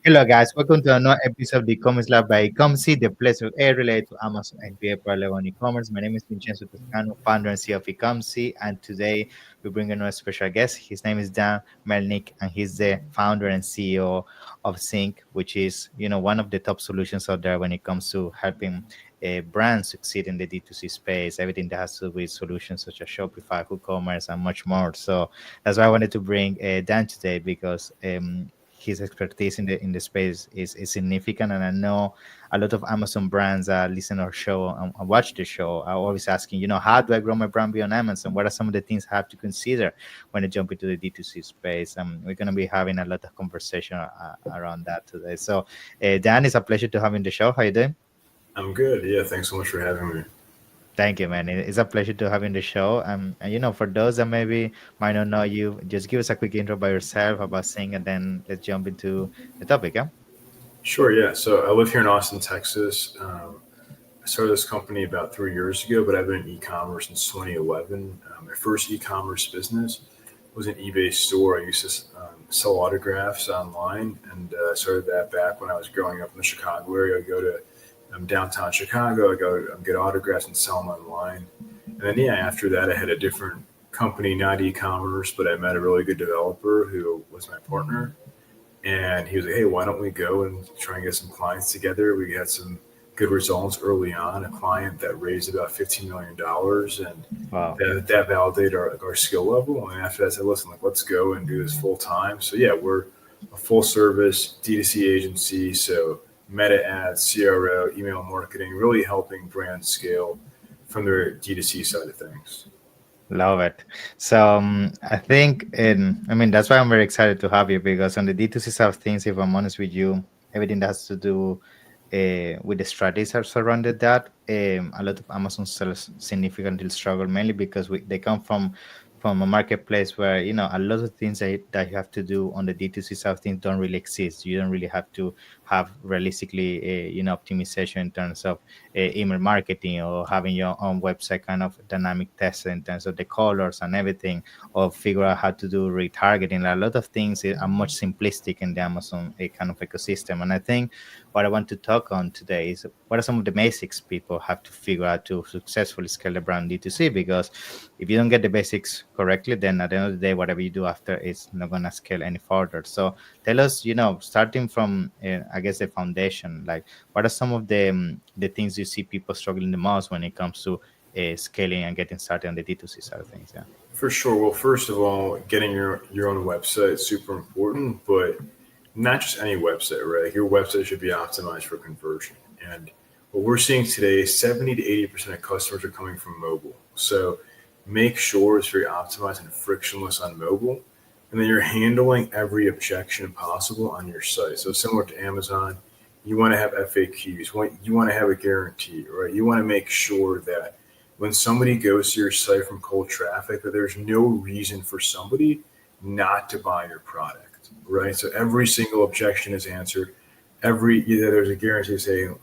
Hello, guys. Welcome to another episode of the e-commerce lab by Ecomcy, the place of air related to Amazon FBA parallel on e-commerce. My name is Vincenzo Toscano, founder and CEO of Ecomcy, and today we bring another special guest. His name is Dan Melnick, and he's the founder and CEO of Sync, which is one of the top solutions out there when it comes to helping brands succeed in the D2C space. Everything that has to do with solutions such as Shopify, WooCommerce, and much more. So that's why I wanted to bring Dan today because his expertise in the space is significant, and I know a lot of Amazon brands listen to our show and watch the show are always asking, how do I grow my brand beyond Amazon? What are some of the things I have to consider when I jump into the D2C space? We're going to be having a lot of conversation around that today. So Dan, it's a pleasure to have you in the show. How you doing? I'm good. Yeah, thanks so much for having me. Thank you, man. It's a pleasure to have you in the show. And for those that maybe might not know you, just give us a quick intro by yourself about Sing, and then let's jump into the topic. Yeah. Sure. Yeah. So I live here in Austin, Texas. I started this company about 3 years ago, but I've been in e-commerce since 2011. My first e-commerce business was an eBay store. I used to sell autographs online, and I started that back when I was growing up in the Chicago area. I go to downtown Chicago. I go get autographs and sell them online. And then yeah, after that, I had a different company, not e-commerce, but I met a really good developer who was my partner, and he was like, "Hey, why don't we go and try and get some clients together?" We had some good results early on. A client that raised about $15 million, and Wow. that validated our skill level. And after that, I said, "Listen, like, let's go and do this full time." So yeah, we're a full service D2C agency. So meta ads, CRO, email marketing, really helping brands scale from their D2C side of things. Love it. So I think, I mean, that's why I'm very excited to have you because on the D2C side of things, if I'm honest with you, everything that has to do with the strategies that surrounded that, a lot of Amazon sellers significantly struggle mainly because they come from a marketplace where a lot of things that you have to do on the D2C side of things don't really exist. You don't really have to have realistically optimization in terms of email marketing or having your own website kind of dynamic test in terms of the colors and everything, or figure out how to do retargeting. A lot of things are much simplistic in the Amazon kind of ecosystem. And I think what I want to talk on today is what are some of the basics people have to figure out to successfully scale the brand D2C, because if you don't get the basics correctly, then at the end of the day, whatever you do after is not going to scale any further. So tell us, starting from, I guess, the foundation, like what are some of the things you see people struggling the most when it comes to scaling and getting started on the D2C side of things? Yeah. For sure. Well, first of all, getting your own website is super important, but not just any website, right? Like, your website should be optimized for conversion. And what we're seeing today, 70 to 80% of customers are coming from mobile. So make sure it's very optimized and frictionless on mobile. And then you're handling every objection possible on your site. So similar to Amazon, you want to have FAQs, you want to have a guarantee, right? You want to make sure that when somebody goes to your site from cold traffic, that there's no reason for somebody not to buy your product, right? So every single objection is answered. There's a guarantee saying,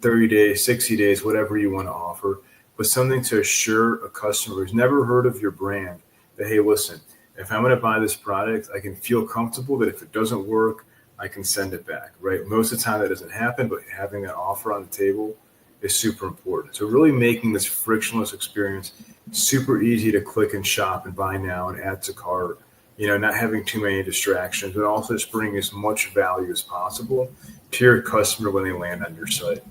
30 days, 60 days, whatever you want to offer, but something to assure a customer who's never heard of your brand that, hey, listen, if I'm going to buy this product, I can feel comfortable that if it doesn't work, I can send it back, right? Most of the time that doesn't happen, but having that offer on the table is super important. So really making this frictionless experience super easy to click and shop and buy now and add to cart, not having too many distractions, but also just bringing as much value as possible to your customer when they land on your site.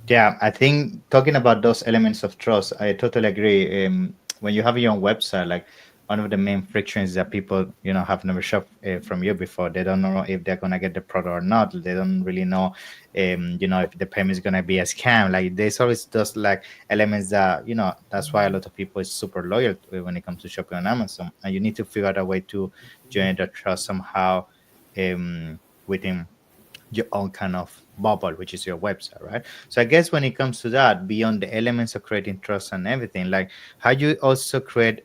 Yeah, I think talking about those elements of trust, I totally agree. When you have your own website, like one of the main frictions is that people, have never shopped from you before. They don't know if they're gonna get the product or not. They don't really know, if the payment is gonna be a scam. Like there's always those like elements that, that's why a lot of people is super loyal when it comes to shopping on Amazon. And you need to figure out a way to generate that trust somehow within your own kind of bubble, which is your website, right? So I guess when it comes to that, beyond the elements of creating trust and everything, like how you also create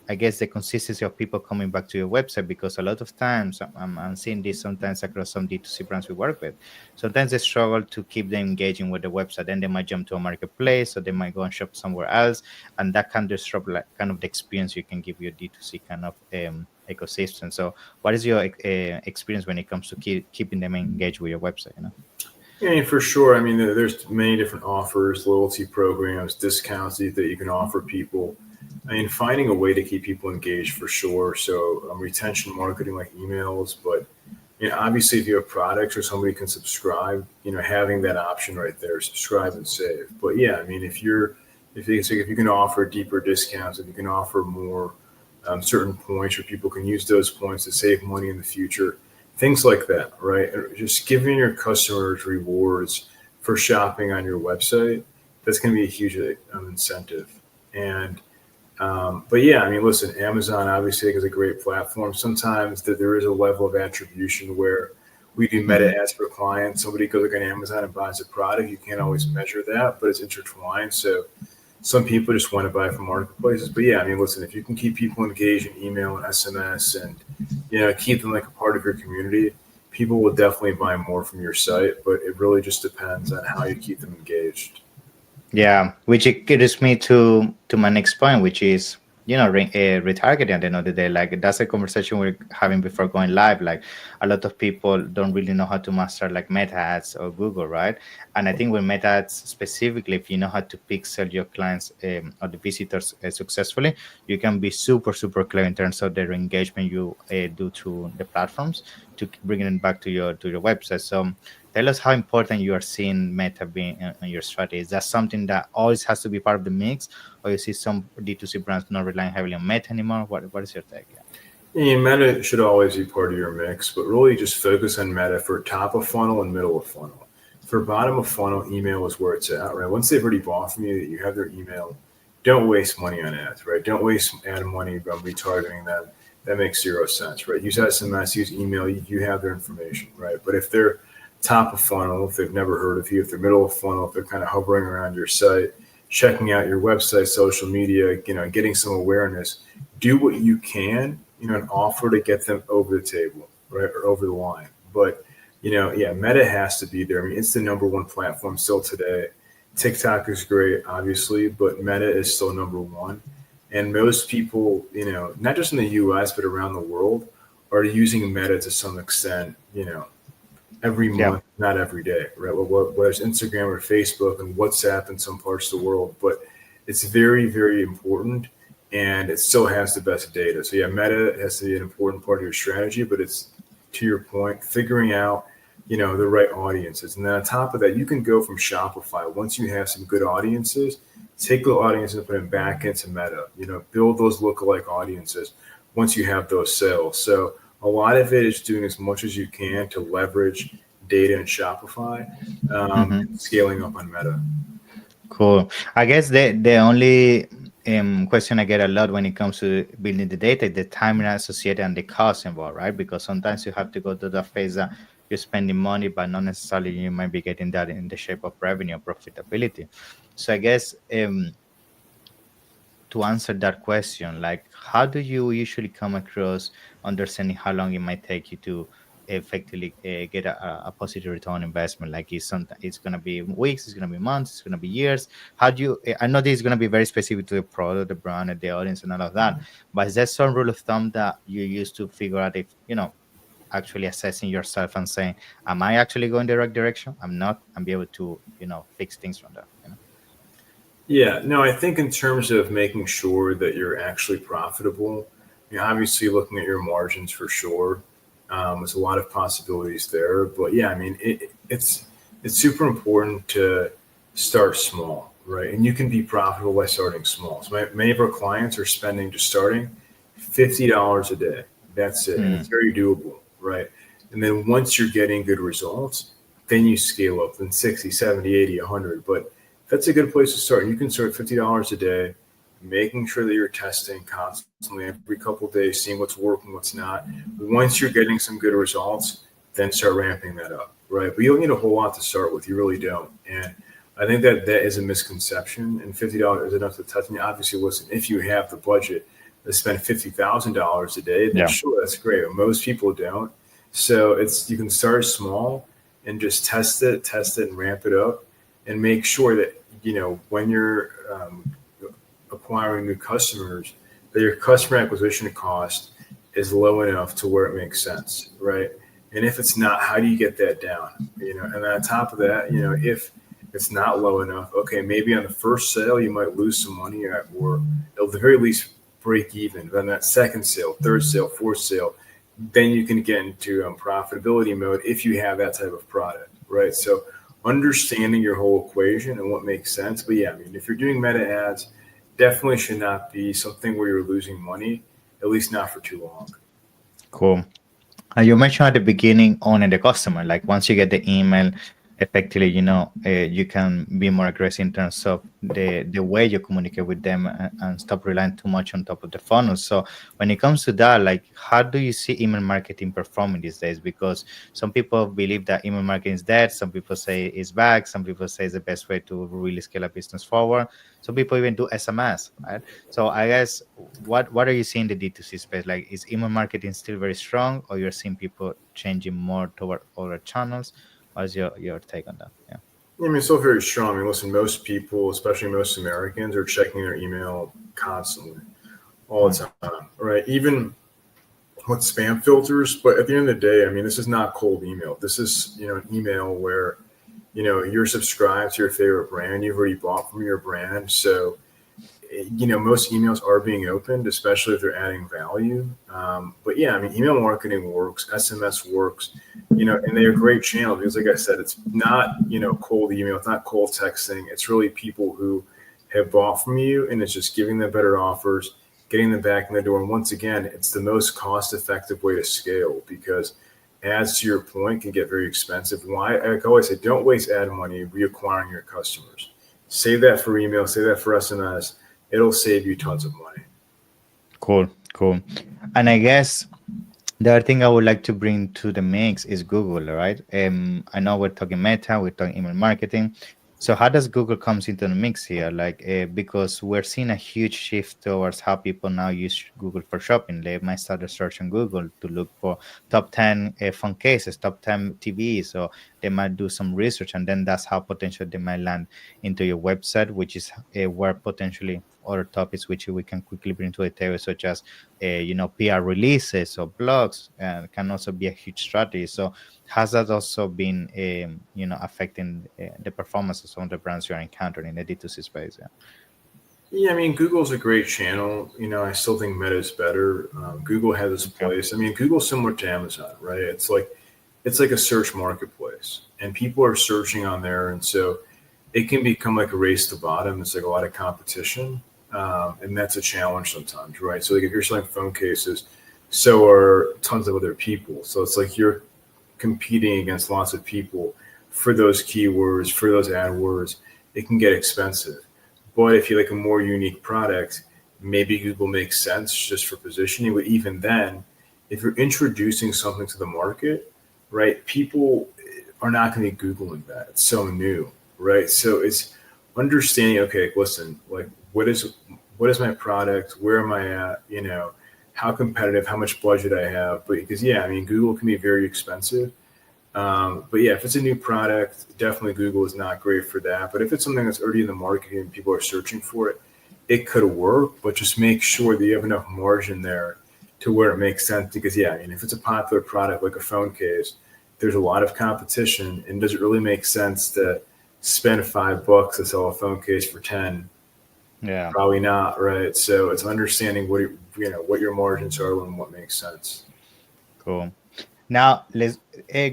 I guess the consistency of people coming back to your website, because a lot of times I'm seeing this sometimes across some D2C brands we work with. Sometimes they struggle to keep them engaging with the website. Then they might jump to a marketplace, or they might go and shop somewhere else, and that can disrupt like kind of the experience you can give your D2C kind of ecosystem. So, what is your experience when it comes to keeping them engaged with your website? Yeah, and for sure. I mean, there's many different offers, loyalty programs, discounts that you can offer people. I mean, finding a way to keep people engaged for sure. So retention marketing like emails, but obviously if you have products or somebody can subscribe, having that option right there, subscribe and save. But yeah, I mean, if you can offer deeper discounts, if you can offer more certain points, where people can use those points to save money in the future, things like that, right? Just giving your customers rewards for shopping on your website, that's going to be a huge incentive. And but yeah, I mean, listen, Amazon obviously is a great platform. Sometimes that there is a level of attribution where we do meta Hmm. ads for clients. Somebody goes like on Amazon and buys a product. You can't always measure that, but it's intertwined. So some people just want to buy from marketplaces. But yeah, I mean, listen, if you can keep people engaged in email and SMS, and keep them like a part of your community, people will definitely buy more from your site. But it really just depends on how you keep them engaged. Yeah, which it gets me to my next point, which is retargeting at the end of the day. Like that's a conversation we're having before going live. Like a lot of people don't really know how to master like Meta ads or Google, right? And I think with Meta ads specifically, if you know how to pixel your clients or the visitors successfully, you can be super clear in terms of their engagement you do through the platforms to bring it back to your website. So tell us how important you are seeing Meta being in your strategy. Is that something that always has to be part of the mix, or you see some D2C brands not relying heavily on Meta anymore? What is your take? Yeah. And meta should always be part of your mix, but really just focus on meta for top of funnel and middle of funnel. For bottom of funnel, email is where it's at, right? Once they've already bought from you, you have their email, don't waste money on ads, right? Don't waste ad money on retargeting them. That makes zero sense, right? Use SMS, use email, you have their information, right? But if they're top of funnel, if they've never heard of you, if they're middle of funnel, if they're kind of hovering around your site, checking out your website, social media, getting some awareness, do what you can, and offer to get them over the table, right, or over the line. But yeah, Meta has to be there. I mean, it's the number one platform still today. TikTok is great, obviously, but Meta is still number one. And most people, not just in the U.S. but around the world, are using Meta to some extent. Every Yeah. month, not every day, right? Whether it's Instagram or Facebook and WhatsApp in some parts of the world, but it's very, very important, and it still has the best data. So yeah, Meta has to be an important part of your strategy, but it's, to your point, figuring out, the right audiences. And then on top of that, you can go from Shopify. Once you have some good audiences, take the audiences and put them back into Meta, build those lookalike audiences once you have those sales. So a lot of it is doing as much as you can to leverage data and Shopify, and scaling up on Meta. Cool. I guess the only question I get a lot when it comes to building the data is the time associated and the cost involved, right? Because sometimes you have to go to the phase that you're spending money, but not necessarily you might be getting that in the shape of revenue or profitability. So I guess to answer that question, like how do you usually come across understanding how long it might take you to effectively get a positive return on investment? Like it's going to be weeks, it's going to be months, it's going to be years. How do you I know this is going to be very specific to the product, the brand, and the audience and all of that, but is there some rule of thumb that you use to figure out if actually assessing yourself and saying, am I actually going the right direction? I'm not, and be able to fix things from there. Yeah, no, I think in terms of making sure that you're actually profitable, obviously looking at your margins for sure. There's a lot of possibilities there, but yeah, I mean, it's super important to start small, right? And you can be profitable by starting small. So many of our clients are spending, just starting, $50 a day. That's it, and Hmm. it's very doable, right? And then once you're getting good results, then you scale up, then 60, 70, 80, 100. But that's a good place to start. You can start $50 a day, making sure that you're testing constantly every couple of days, seeing what's working, what's not. Once you're getting some good results, then start ramping that up, right? But you don't need a whole lot to start with. You really don't. And I think that is a misconception. And $50 is enough to test. I mean, obviously, listen, if you have the budget, that spend $50,000 a day, then Yeah. sure, that's great. But most people don't. So it's you can start small and just test it, and ramp it up, and make sure that when you're acquiring new customers, that your customer acquisition cost is low enough to where it makes sense, right? And if it's not, how do you get that down? And on top of that, if it's not low enough, okay, maybe on the first sale you might lose some money, or at the very least break even. Then that second sale, third sale, fourth sale, then you can get into profitability mode if you have that type of product, right? So understanding your whole equation and what makes sense. But yeah, I mean, if you're doing meta ads, definitely should not be something where you're losing money, at least not for too long. Cool. You mentioned at the beginning owning the customer. Like once you get the email, effectively, you can be more aggressive in terms of the way you communicate with them, and stop relying too much on top of the funnel. So when it comes to that, like how do you see email marketing performing these days? Because some people believe that email marketing is dead. Some people say it's back. Some people say it's the best way to really scale a business forward. Some people even do SMS, right? So I guess what are you seeing in the D2C space? Like is email marketing still very strong, or you're seeing people changing more toward other channels? What's your take on that? Yeah. I mean, it's still very strong. I mean, listen, most people, especially most Americans, are checking their email constantly, all Mm. the time, right? Even with spam filters. But at the end of the day, I mean, this is not cold email. This is, an email where, you're subscribed to your favorite brand. You've already bought from your brand. So most emails are being opened, especially if they're adding value. But yeah, I mean, email marketing works, SMS works, and they're great channels because, like I said, it's not, cold email, it's not cold texting. It's really people who have bought from you, and it's just giving them better offers, getting them back in the door. And once again, it's the most cost effective way to scale because ads, to your point, can get very expensive. Why? I always say, don't waste ad money reacquiring your customers. Save that for email, save that for SMS. It'll save you tons of money. Cool, cool. And I guess the other thing I would like to bring to the mix is Google, right? I know we're talking Meta, we're talking email marketing. So how does Google comes into the mix here? Like, because we're seeing a huge shift towards how people now use Google for shopping. They might start a search on Google to look for top 10 phone cases, top 10 TVs, or they might do some research, and then that's how potentially they might land into your website, which is where potentially other topics which we can quickly bring to the table, such as PR releases or blogs, can also be a huge strategy. So has that also been affecting the performance of some of the brands you're encountering in the D2C space? Yeah. Yeah, I mean, Google's a great channel. I still think Meta's better. Google has its Okay. place. I mean, Google's similar to Amazon, right? It's like a search marketplace, and people are searching on there, and so it can become like a race to bottom. It's like a lot of competition, and that's a challenge sometimes, right? So, like if you're selling phone cases, so are tons of other people. So it's like you're competing against lots of people for those keywords, for those ad words. It can get expensive. But if you like a more unique product, maybe Google makes sense just for positioning. But even then, if you're introducing something to the market, right, people are not going to be Googling that. It's so new, right? So it's understanding, okay, listen, like what is my product? Where am I at? How competitive, how much budget I have. But because yeah, I mean, Google can be very expensive. But yeah, if it's a new product, definitely Google is not great for that. But if it's something that's already in the market and people are searching for it, it could work. But just make sure that you have enough margin there to where it makes sense. Because yeah, I mean, if it's a popular product like a phone case, there's a lot of competition, and does it really make sense to spend $5 to sell a phone case for 10? Yeah. Probably not, right? So it's understanding what your margins are and what makes sense. Cool. Now let's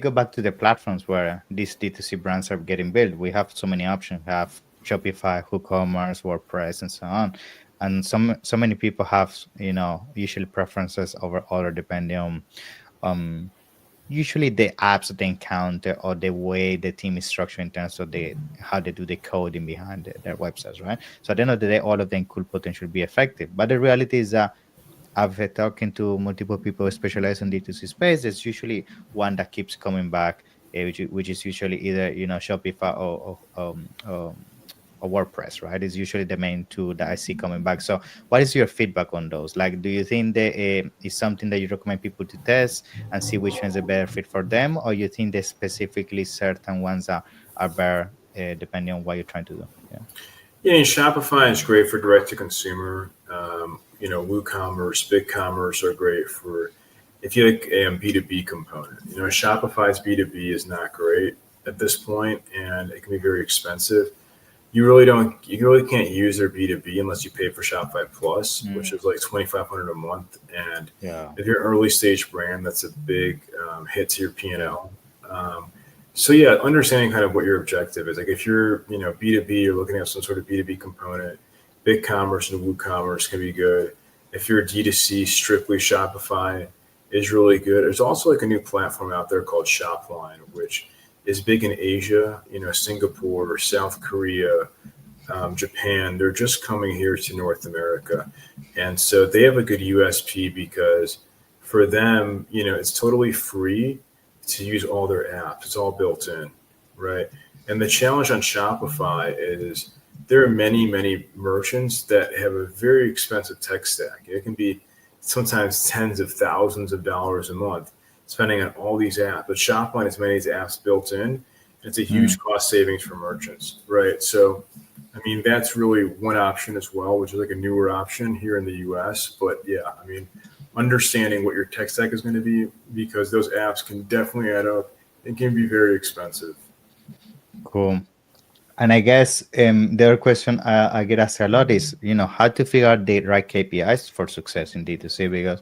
go back to the platforms where these D2C brands are getting built. We have so many options. We have Shopify, WooCommerce, WordPress, and so on. And so many people have, usually preferences over other depending on um usually the apps that they encounter or the way the team is structured in terms of how they do the coding behind their websites, right? So at the end of the day, all of them could potentially be effective. But the reality is that I've talking to multiple people who specialize in D2C space. There's usually one that keeps coming back, which is usually either Shopify or WordPress, right? Is usually the main two that I see coming back. So, what is your feedback on those? Like, do you think that is something that you recommend people to test and see which one is a better fit for them, or you think there's specifically certain ones that are better depending on what you're trying to do? Yeah. Yeah, and Shopify is great for direct to consumer. WooCommerce, BigCommerce are great for if you like a B2B component. Shopify's B2B is not great at this point, and it can be very expensive. You really can't use their B2B unless you pay for Shopify Plus, which Mm, is like 2,500 a month. And yeah. if you're an early stage brand, that's a big hit to your P&L. Um, so yeah, understanding kind of what your objective is. Like if you're, B2B, you're looking at some sort of B2B component, BigCommerce and WooCommerce can be good. If you're D2C, strictly Shopify is really good. There's also like a new platform out there called Shopline, which is big in Asia, Singapore, South Korea, Japan. They're just coming here to North America. And so they have a good USP because for them, it's totally free to use all their apps. It's all built in, right? And the challenge on Shopify is there are many, many merchants that have a very expensive tech stack. It can be sometimes tens of thousands of dollars a month spending on all these apps. But Shopline has many of these apps built in. It's a Mm, huge cost savings for merchants, right? So, I mean, that's really one option as well, which is like a newer option here in the US. But yeah, I mean, understanding what your tech stack is going to be because those apps can definitely add up and can be very expensive. cool. And I guess the other question I get asked a lot is, how to figure out the right KPIs for success in D2C, because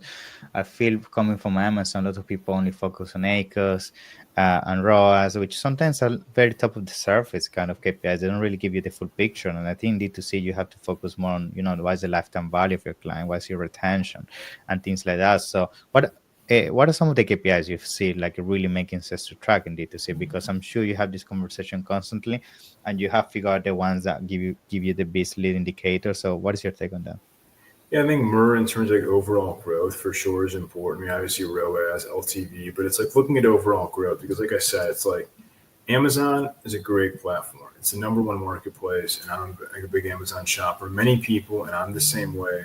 I feel coming from Amazon, a lot of people only focus on ACOS and ROAS, which sometimes are very top of the surface kind of KPIs. They don't really give you the full picture. And I think D2C, you have to focus more on, what is the lifetime value of your client, what's your retention, and things like that. So, what are some of the KPIs you see like really making sense to track in D2C? Because I'm sure you have this conversation constantly, and you have figured out the ones that give you the best lead indicator. So, what is your take on that? Yeah, I think MER in terms of like overall growth for sure is important. I mean, obviously ROAS, LTV, but it's like looking at overall growth because, like I said, it's like Amazon is a great platform. It's the number one marketplace, and I'm like a big Amazon shopper. Many people, and I'm the same way,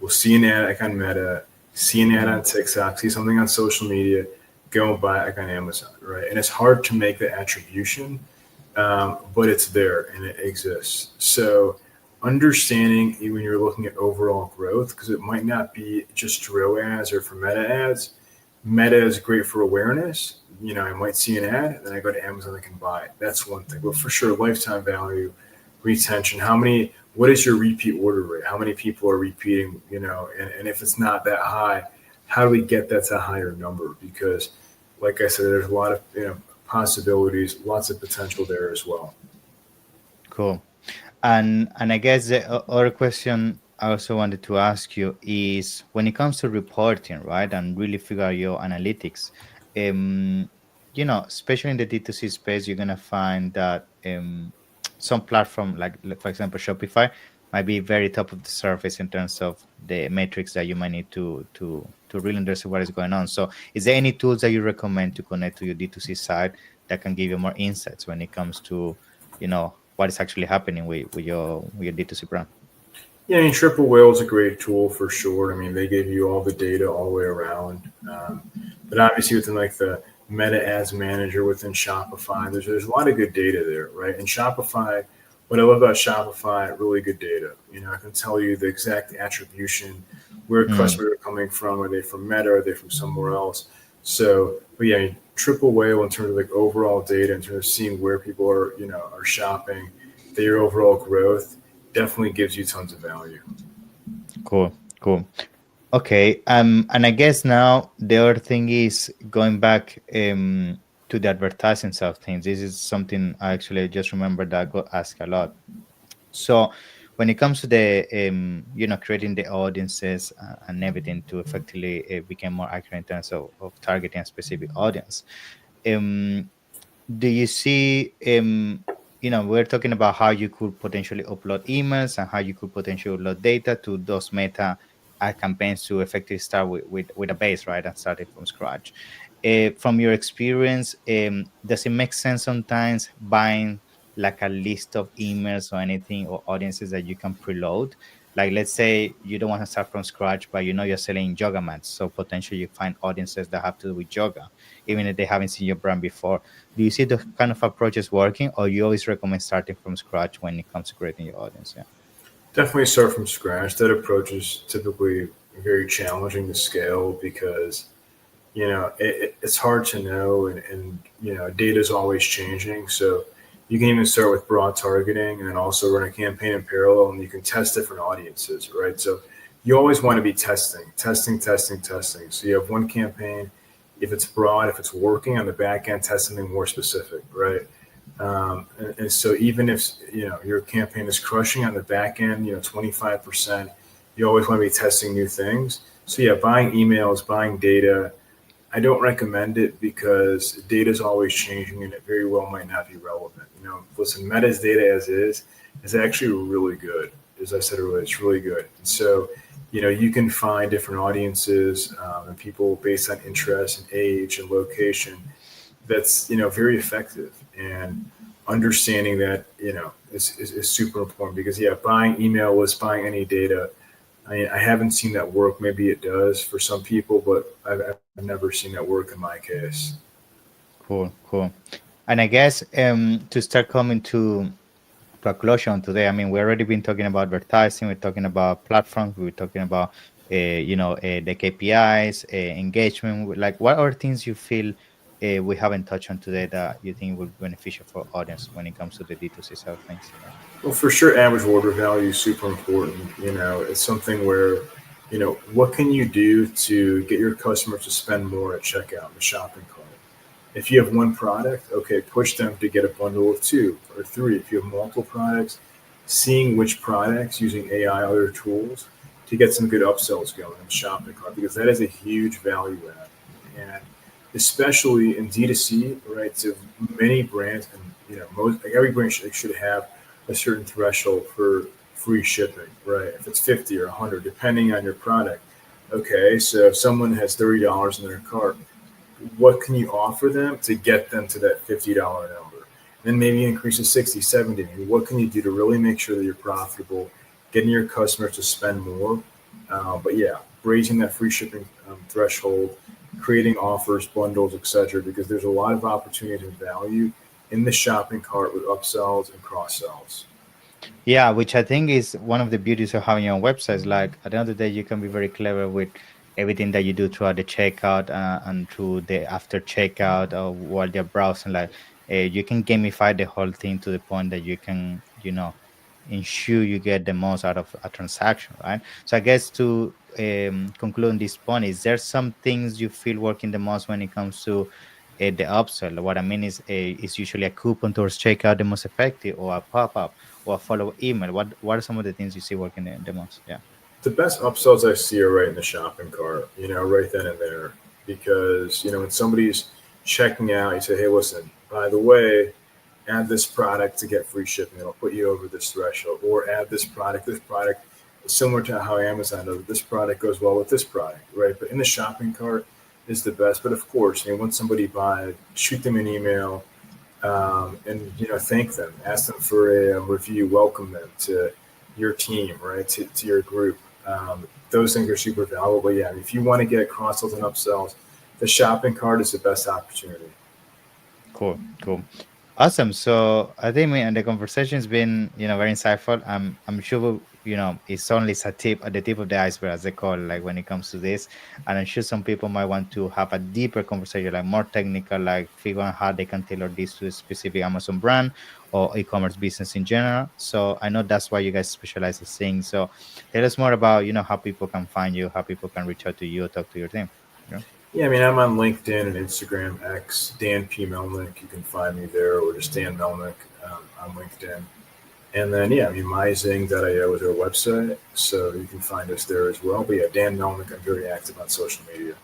will see an ad like on Meta, see an ad Mm, on TikTok, see something on social media, go and buy it like on Amazon, right? And it's hard to make the attribution, but it's there and it exists. So understanding when you're looking at overall growth, because it might not be just ROAS or for meta ads. Meta is great for awareness. I might see an ad, then I go to Amazon, I can buy it. That's one thing. But for sure, lifetime value, retention, what is your repeat order rate? How many people are repeating, and if it's not that high, how do we get that to a higher number? Because like I said, there's a lot of, possibilities, lots of potential there as well. cool. And I guess the other question I also wanted to ask you is when it comes to reporting, right, and really figure out your analytics, um, especially in the D2C space, you're gonna find that some platform like for example Shopify might be very top of the surface in terms of the metrics that you might need to really understand what is going on. So, is there any tools that you recommend to connect to your D2C side that can give you more insights when it comes to what is actually happening with your D2C brand? Yeah, I mean, Triple Whale is a great tool for sure. I mean, they give you all the data all the way around. But obviously, within like the Meta Ads Manager within Shopify, there's a lot of good data there, right? And Shopify, what I love about Shopify, really good data. I can tell you the exact attribution, where Mm, customers are coming from. Are they from Meta? Are they from somewhere else? So, but yeah, Triple Whale in terms of like overall data, in terms of seeing where people are shopping, their overall growth definitely gives you tons of value. cool, cool. Okay, and I guess now the other thing is going back to the advertising side of things. This is something I actually just remember that I got asked a lot. So when it comes to the creating the audiences and everything to effectively become more accurate in terms of targeting a specific audience, um, do you see we're talking about how you could potentially upload emails and how you could potentially upload data to those meta ad campaigns to effectively start with a base, right, and start it from scratch. From your experience, does it make sense sometimes buying like a list of emails or anything or audiences that you can preload? Like, let's say you don't want to start from scratch, but you know you're selling yoga mats, so potentially you find audiences that have to do with yoga, even if they haven't seen your brand before. Do you see the kind of approaches working, or you always recommend starting from scratch when it comes to creating your audience? Yeah. Definitely start from scratch. That approach is typically very challenging to scale because it's hard to know, and data is always changing. So you can even start with broad targeting and then also run a campaign in parallel, and you can test different audiences, right? So you always want to be testing. So you have one campaign. If it's broad, if it's working on the back end, test something more specific, right? And so even if your campaign is crushing on the back end, 25%, you always want to be testing new things. So yeah, buying emails, buying data, I don't recommend it because data is always changing and it very well might not be relevant. Listen, Meta's data as is actually really good. As I said earlier, it's really good. And so, you can find different audiences and people based on interest and age and location. That's very effective, and understanding that is super important because yeah, buying email lists, buying any data, I haven't seen that work. Maybe it does for some people, but I've never seen that work in my case. Cool, cool. And I guess to start coming to a closure today, I mean, we've already been talking about advertising, we're talking about platforms, we're talking about, the KPIs, engagement. Like, what are things you feel we haven't touched on today that you think will be beneficial for audience when it comes to the D2C side of things? Yeah. Well, for sure, average order value is super important. It's something where, what can you do to get your customers to spend more at checkout in the shopping cart? If you have one product, okay, push them to get a bundle of two or three. If you have multiple products, seeing which products using AI, other tools to get some good upsells going in the shopping cart because that is a huge value add. And especially in D2C, right? So many brands and most like every brand should have a certain threshold for free shipping, right? If it's 50 or 100, depending on your product. Okay, so if someone has $30 in their cart, what can you offer them to get them to that $50 number? Then maybe increase to 60, 70. What can you do to really make sure that you're profitable, getting your customers to spend more? But yeah, raising that free shipping threshold, creating offers, bundles, etc. Because there's a lot of opportunity and value in the shopping cart with upsells and cross sells. Yeah, which I think is one of the beauties of having your own websites. Like, at the end of the day, you can be very clever with everything that you do throughout the checkout and through the after checkout or while you're browsing. Like, you can gamify the whole thing to the point that you can, ensure you get the most out of a transaction, right? So I guess to conclude on this point, is there some things you feel working the most when it comes to the upsell? What I mean is usually a coupon towards checkout the most effective, or a pop up, or a follow email? What are some of the things you see working the most? Yeah. The best upsells I see are right in the shopping cart, right then and there. Because, when somebody's checking out, you say, hey, listen, by the way, add this product to get free shipping. It'll put you over this threshold. Or add this product. This product is similar to how Amazon does. This product goes well with this product, right? But in the shopping cart is the best. But of course, once somebody buys, shoot them an email, and thank them, ask them for a review, welcome them to your team, right? To your group. Those things are super valuable. But yeah, if you want to get cross sells and upsells, the shopping cart is the best opportunity. Cool, cool. Awesome. So I think, man, the conversation's been, very insightful. I'm sure, it's only a tip at the tip of the iceberg, as they call it, like when it comes to this. And I'm sure some people might want to have a deeper conversation, like more technical, like figure out how they can tailor this to a specific Amazon brand or e-commerce business in general. So I know that's why you guys specialize in things. So tell us more about, how people can find you, how people can reach out to you, talk to your team. Yeah. Yeah, I mean, I'm on LinkedIn and Instagram, X, Dan P. Melnick. You can find me there, or just Dan Melnick on LinkedIn. And then, yeah, I mean, myzing.io is our website, so you can find us there as well. But yeah, Dan Melnick, I'm very active on social media.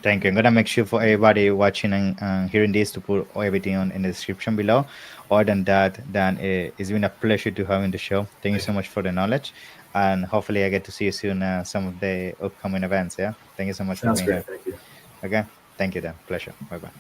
Thank you. I'm gonna make sure for everybody watching and hearing this to put everything on in the description below. Other than that, Dan, it's been a pleasure to have you in the show. Thank you Thank so you. much for the knowledge, and hopefully I get to see you soon. Some of the upcoming events. Yeah. Thank you so much for Sounds being great. here. Thank you. Okay. Thank you, Dan. Pleasure. Bye bye.